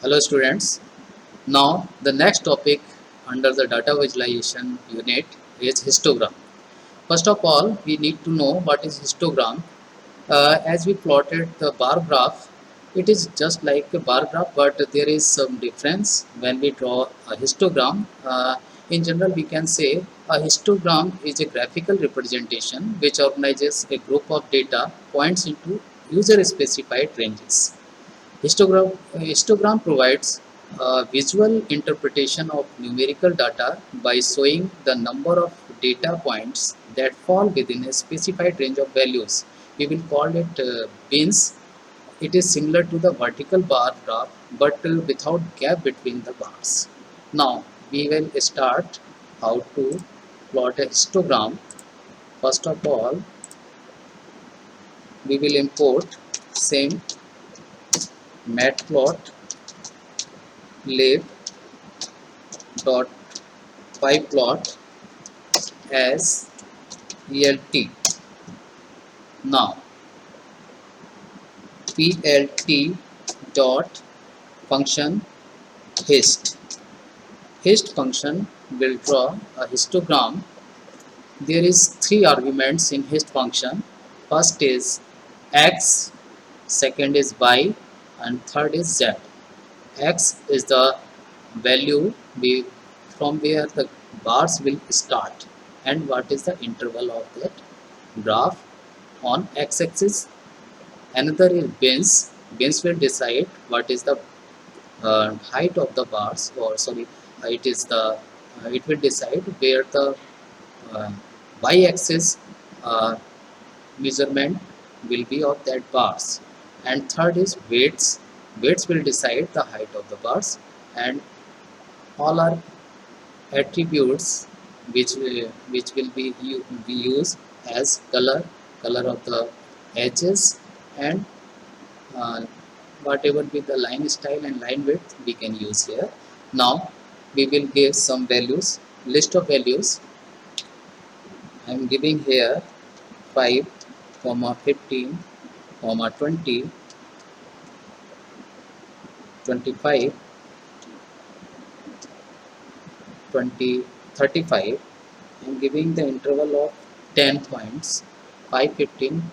Hello students. Now the next topic under the data visualization unit is histogram. First of all, we need to know what is histogram. As we plotted the bar graph, it is just like a bar graph, but there is some difference when we draw a histogram. In general, we can say a histogram is a graphical representation which organizes a group of data points into user specified ranges. Histogram provides a visual interpretation of numerical data by showing the number of data points that fall within a specified range of values. We will call it bins. It is similar to the vertical bar graph but without gap between the bars. Now we will start how to plot a histogram. First of all, we will import same matplotlib dot pyplot as ELT. Now PLT dot function hist. Hist function will draw a histogram. There is three arguments in hist function. First is x, second is y, and third is z. X is the value from where the bars will start and what is the interval of that graph on x-axis. Another is bins. Bins will decide what is the height of the bars, or sorry, it will decide where the uh, y-axis uh, measurement will be of that bars. And third is weights. Weights will decide the height of the bars, and all are attributes which will be used as color of the edges, and uh, whatever be the line style and line width we can use here. Now we will give some values, list of values. I am giving here 5, 15, 20, 25, 20, 35. I am giving the interval of 10 points, 5, 15,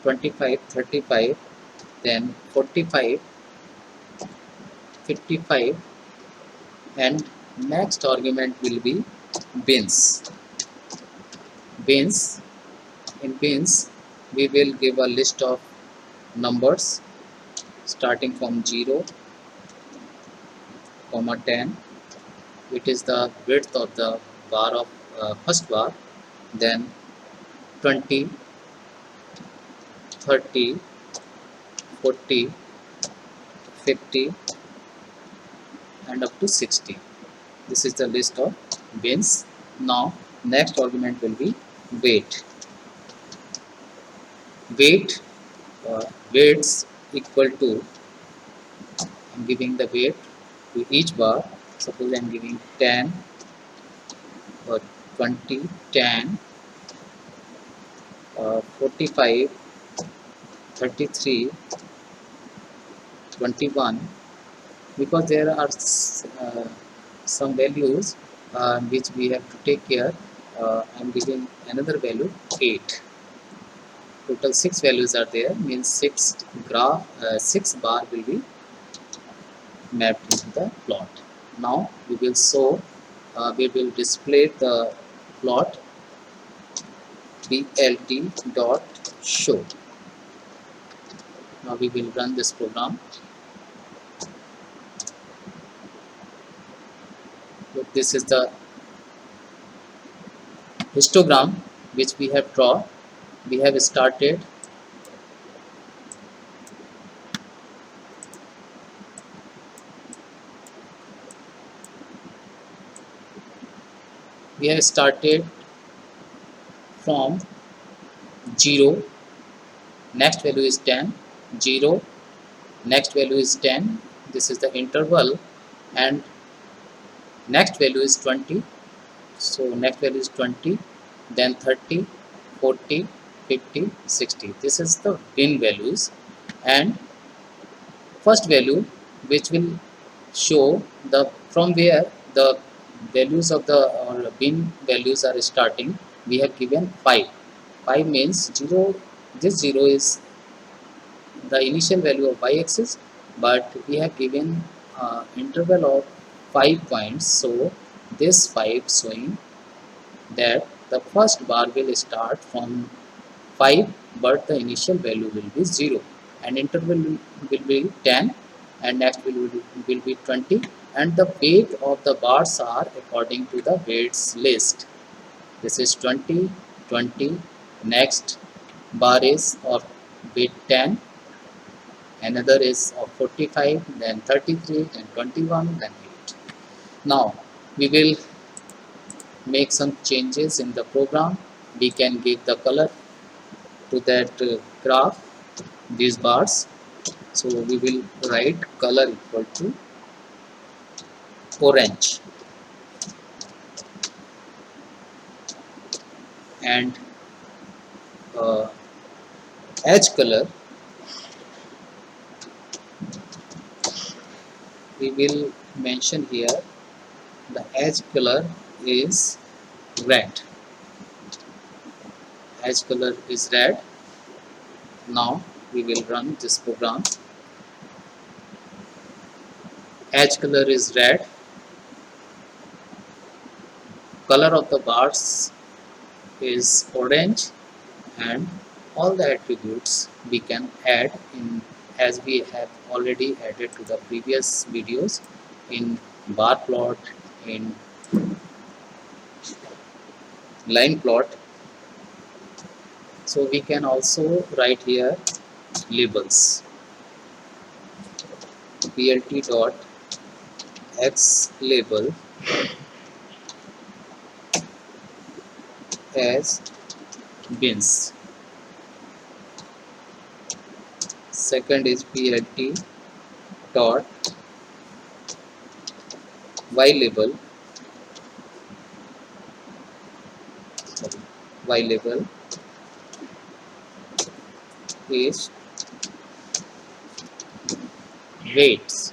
25, 35, then 45, 55, and next argument will be bins. Bins, in bins we will give a list of numbers starting from 0, 10. It is the width of the bar of first bar, then 20, 30, 40, 50, and up to 60. This is the list of bins. Now next argument will be weight. Weights equal to, I'm giving the weight to each bar. Suppose I'm giving 10 or 20, 10, 45, 33, 21, because there are some values which we have to take care. I'm giving another value 8. Total 6 values are there, means 6 bar will be mapped into the plot. Now we will display the plot blt dot show. Now we will run this program. Look, this is the histogram which we have drawn. We have started from 0, next value is 10, 0, next value is 10, this is the interval, and next value is 20, so next value is 20, then 30, 40, 50, 60. This is the bin values, and first value which will show the from where the values of the or bin values are starting. We have given 5. 5 means 0. This 0 is the initial value of y-axis, but we have given interval of 5 points. So this 5 showing that the first bar will start from 5, but the initial value will be 0, and interval will be 10, and next will be 20, and the weight of the bars are according to the weights list. This is 20, 20, next bar is of weight 10, another is of 45, then 33, then 21, then 8. Now we will make some changes in the program. We can give the color to that graph, these bars. So we will write color equal to orange, and uh, edge color we will mention here. The edge color is red. Edge color is red. Now we will run this program. Edge color is red. Color of the bars is orange, and all the attributes we can add in, as we have already added to the previous videos, in bar plot, in line plot. So we can also write here labels. Plt dot x label as bins. Second is plt dot y label, y label is weights.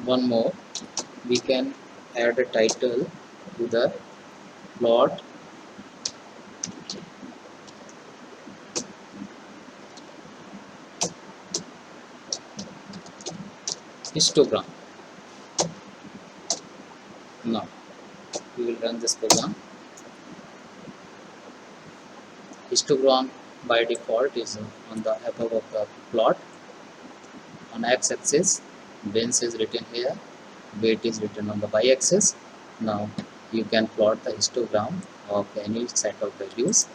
One more, we can add a title to the plot histogram. Now we will run this program. Histogram by default is on the above of the plot. On x-axis, bins is written here, weight is written on the y-axis. Now you can plot the histogram of any set of values.